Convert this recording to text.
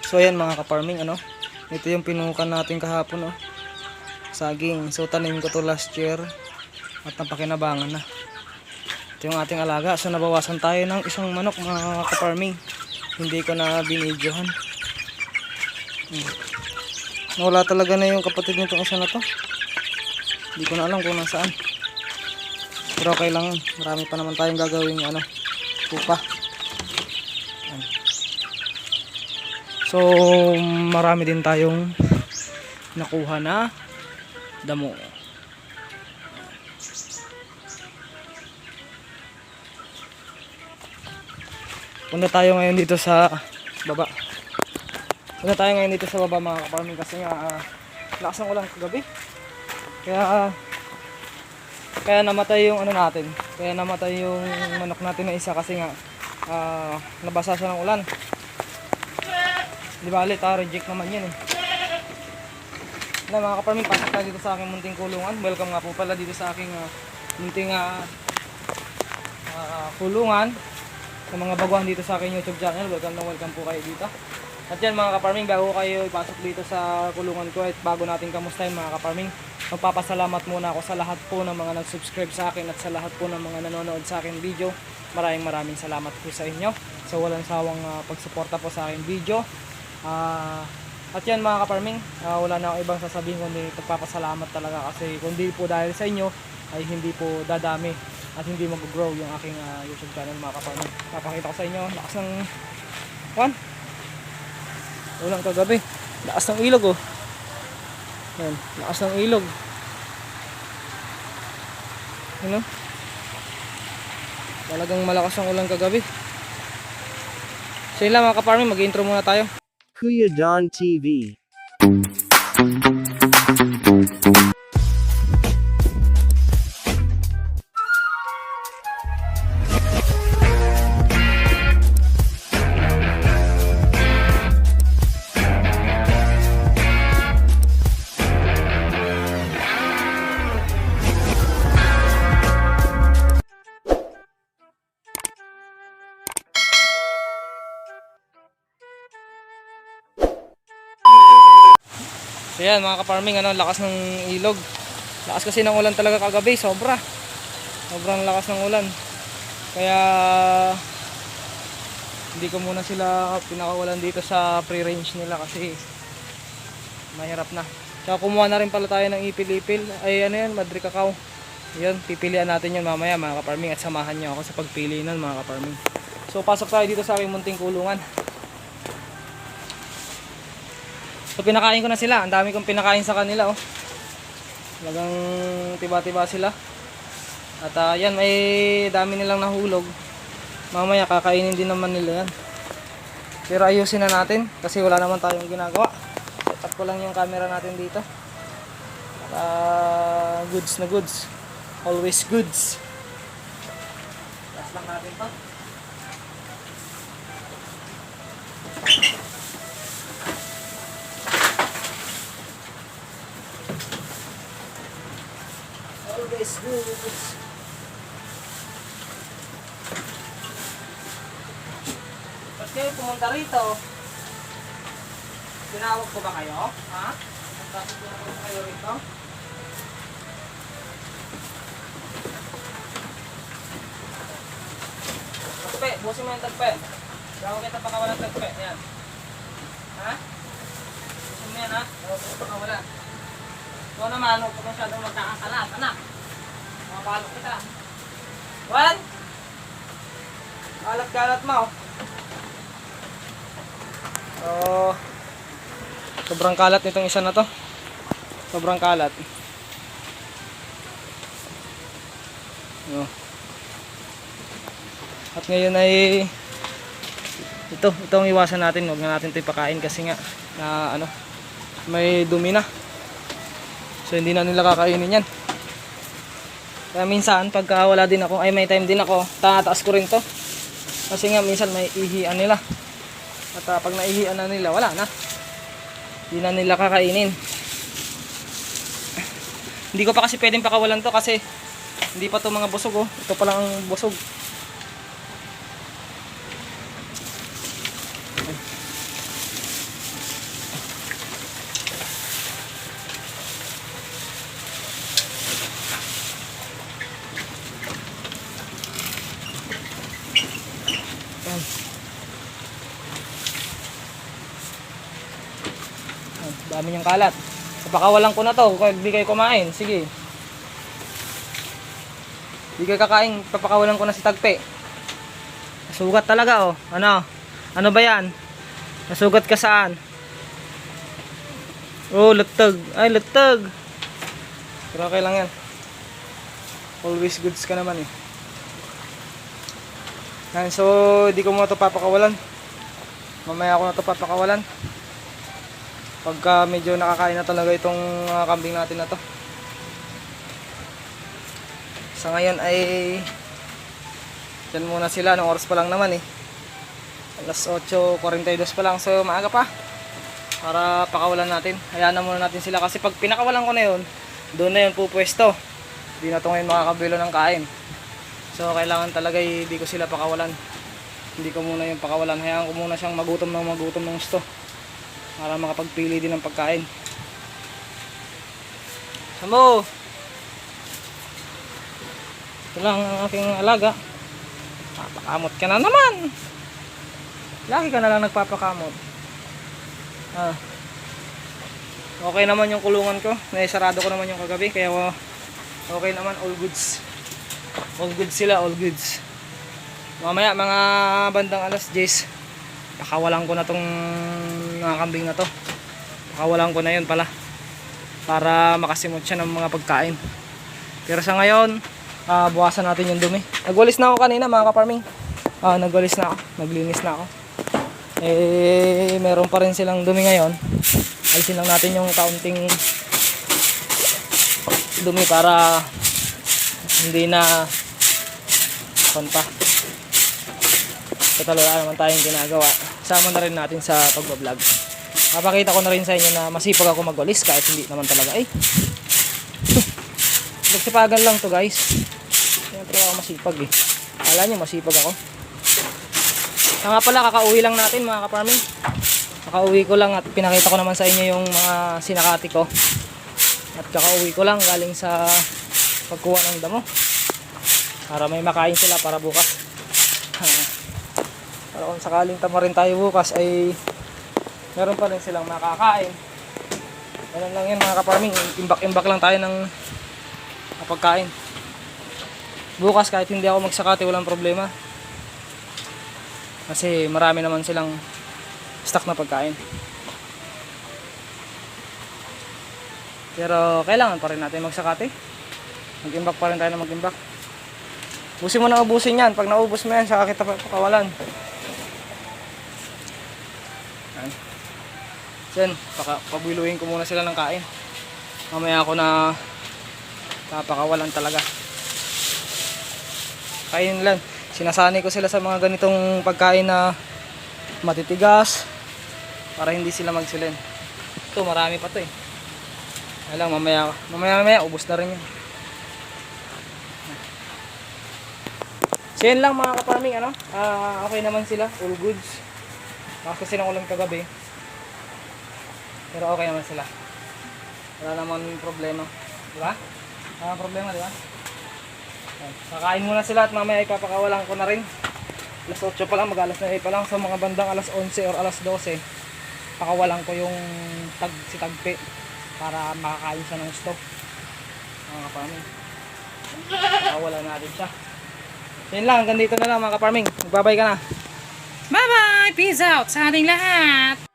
So ayan mga ka-farming, ano, ito yung pinukan natin kahapon, oh, saging. So tanim ko to last year at napakinabangan na. Ito yung ating alaga. So nabawasan tayo ng isang manok mga ka-farming. Hindi ko na binidyohan. Nawala talaga na yung kapatid nitong isa na to. Hindi ko na alam kung nasaan. Pero okay lang, marami pa naman tayong gagawing ano, pupa. So marami din tayong nakuha na damo. Punta tayo ngayon dito sa baba. Punta tayo ngayon dito sa baba mga ka-farming kasi nga lakas ng ulan kagabi. Kaya namatay yung ano natin. Kaya namatay yung manok natin na isa kasi nga nabasa siya ng ulan. Di bali, reject naman yun eh. Na mga ka-farming, pasok tayo dito sa aking munting kulungan. Welcome nga po pala dito sa aking munting kulungan. Sa mga baguhan dito sa aking YouTube channel, welcome po kayo dito. At yan mga ka-farming, bago kayo ipasok dito sa kulungan ko at bago natin kamustahin mga ka-farming, magpapasalamat muna ako sa lahat po ng mga nag-subscribe sa akin at sa lahat po ng mga nanonood sa aking video. Maraming salamat po sa inyo sa walang sawang pagsuporta po sa aking video. At yan mga ka-farming, wala na akong ibang sasabihin kundi pagpapasalamat talaga kasi kundi po dahil sa inyo ay hindi po dadami at hindi mag-grow yung aking YouTube channel mga ka-farming. Papakita ko sa inyo, lakas ng ulang kagabi, lakas ng ilog oh. Yan, lakas ng ilog. Ano? Talagang malakas ang ulan kagabi. So yun lang mga ka-farming, mag-intro muna tayo. Kuya Don TV. So yan mga ka-farming, ano, lakas ng ilog. Lakas kasi ng ulan talaga kagabi, sobrang lakas ng ulan. Kaya hindi ko muna sila pinakawalan dito sa free range nila kasi mahirap na. Tsaka kumuha na rin pala tayo ng ipil-ipil. Ay ano yan, Madre Cacao. Yan, pipilian natin yun mamaya mga ka-farming at samahan nyo ako sa pagpili nun mga ka-farming. So pasok tayo dito sa aking munting kulungan. So pinakain ko na sila, ang dami kong pinakain sa kanila oh. Talagang tiba-tiba sila. At yan, may dami nilang nahulog. Mamaya kakainin din naman nila yan. Pero ayusin na natin kasi wala naman tayong ginagawa. Set up ko lang yung camera natin dito. Goods na goods. Always goods. Last lang natin to. Always goods. Ba't kayo pumunta rito? Tinawag ko ba kayo? Ha? Tapos tinawag ko kayo rito? Tagpe, busin mo yung tagpe. Gawin kita pakawalan tagpe. Yan. Ha? Busin mo yan ha? Gawin kita pakawalan. Ito naman, huwag ko masyadong magkakasalat. Anak! Makabalok kita. One! Kalat-kalat mo. Oh, sobrang kalat nitong isa na to. Sobrang kalat. Oh. At ngayon ay itong iwasan natin. Huwag na natin ito ipakain kasi nga na ano, may dumi na. So hindi na nila kakainin yan. Kaya minsan pagka wala din ako, ay may time din ako, tataas ko rin to. Kasi nga minsan may ihian nila. At pag naihian na nila, wala na. Hindi na nila kakainin. Hindi ko pa kasi pwedeng pakawalan to kasi hindi pa to mga busog oh. Ito pa lang ang busog. Dami niyang kalat. Papakawalan ko na to kung di kayo kumain. Sige. Di kayo kakain, papakawalan ko na si Tagpe. Nasugat talaga oh. Ano? Ano ba yan? Nasugat ka saan? Oh, latag. Ay, latag. Pero okay lang yan. Always goods ka naman eh. Yan, so di ko muna ito papakawalan. Mamaya ako na ito papakawalan. Pagka medyo nakakain na talaga itong kambing natin na to. Sa ngayon ay dyan muna sila. Anong oras pa lang naman eh. Alas 8:42 pa lang. So maaga pa. Para pakawalan natin. Hayaan na muna natin sila. Kasi pag pinakawalan ko na yun, doon na yun pupwesto. Hindi na ito ngayon makakabilo ng kain. So kailangan talaga hindi ko sila pakawalan. Hindi ko muna yung pakawalan. Hayaan ko muna siyang magutom ng gusto. Para makapagpili din ng pagkain. Sambo! Ito lang ang aking alaga. Papakamot ka na naman! Lagi ka na lang nagpapakamot. Okay naman yung kulungan ko. Naisarado ko naman yung kagabi. Kaya okay naman, all goods. All goods sila, all goods. Mamaya mga bandang alas 10, pakawalan ko na tong mga kambing na to. Pakawalan ko na yun pala. Para makasimot siya ng mga pagkain. Pero sa ngayon, buwasan natin yung dumi. Nagwalis na ako kanina mga ka-farming. Nagwalis na ako. Naglinis na ako. Meron pa rin silang dumi ngayon. Alisin lang natin yung kaunting dumi para hindi na konta. Ito wala naman tayong ginagawa. Sama na rin natin sa pagbablog. Papakita ko na rin sa inyo na masipag ako magwalis kahit hindi naman talaga. Nagsipagan lang to guys. Siyempre ako masipag eh. Akala nyo masipag ako. Nga pala, kakauwi lang natin mga ka-farming. Kakauwi ko lang at pinakita ko naman sa inyo yung mga sinakati ko. At kakauwi ko lang galing sa pagkuha ng damo. Para may makain sila para bukas. Para kung sakaling tama rin tayo bukas ay meron pa rin silang makakain. Ganun lang yan mga ka-farming. Imbak-imbak lang tayo ng pagkain. Bukas kahit hindi ako magsakati walang problema. Kasi marami naman silang stock na pagkain. Pero kailangan pa rin natin magsakati. Mag-imbak pa rin tayo na mag-imbak. Ubusin mo na ubusin yan. Pag naubos mo yan, saka kita pakawalan. Yan. Pabuiluhin ko muna sila ng kain. Mamaya ako na papakawalan talaga. Kain lang. Sinasanay ko sila sa mga ganitong pagkain na matitigas para hindi sila magsilin. Ito marami pa to eh. Alam, mamaya ubos na rin yan. So yun lang mga ka-farming, ano? Okay naman sila, all goods. Kasi silang ulam kagabi. Pero okay naman sila. Wala naman problema. Diba? Wala problema, diba? Kakain muna sila at mamaya ipapakawalan ko na rin. Alas 8 pa lang, mag-alas 9 pa lang. So mga bandang alas 11 or alas 12, pakawalan ko yung si Tagpe para makakain siya ng gusto. Mga ka-farming, pakawalan natin siya. Yan lang, hanggang dito na lang mga ka-farming. Magbabay ka na. Bye-bye! Peace out sa ating lahat!